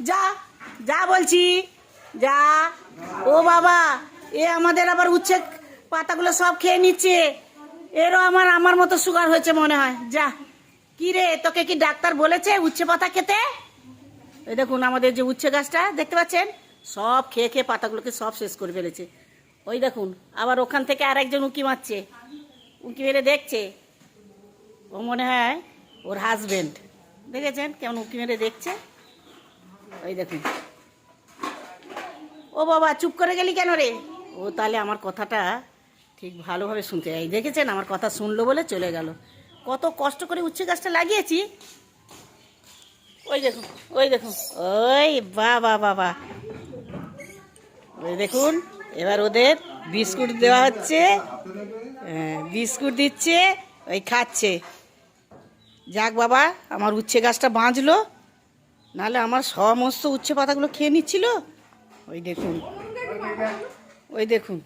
যা যা বলছি, যা। ও বাবা, এ আমাদের আবার উচ্ছে পাতাগুলো সব খেয়ে নিচ্ছে। এরও আমার মতো সুগার হয়েছে মনে হয়। যা। কি রে, তোকে কি ডাক্তার বলেছে উচ্ছে পাতা খেতে? এই দেখুন আমাদের যে উচ্ছে গাছটা দেখতে পাচ্ছেন, সব খেয়ে খেয়ে পাতাগুলোকে সব শেষ করে ফেলেছে। ওই দেখুন আবার ওখান থেকে আর একজন উঁকি মারছে, উঁকি মেরে দেখছে। ও মনে হয় ওর হাজবেন্ড। দেখেছেন কেমন উঁকি মেরে দেখছে? ওই দেখুন। ও বাবা, চুপ করে গেলি কেন রে? ও তাহলে আমার কথাটা ঠিক ভালোভাবে শুনতে চাই। দেখেছেন আমার কথা শুনলো বলে চলে গেল। কত কষ্ট করে উচ্ছে গাছটা লাগিয়েছি। ওই দেখুন, ওই দেখুন, ওই বাবা বাবা, ওই দেখুন। এবার ওদের বিস্কুট দেওয়া হচ্ছে। হ্যাঁ, বিস্কুট দিচ্ছে, ওই খাচ্ছে। যাক বাবা, আমার উচ্ছে গাছটা বাঁচলো, নাহলে আমার সমস্ত উচ্ছে পাতাগুলো খেয়ে নিচ্ছিল। ওই দেখুন, ওই দেখুন।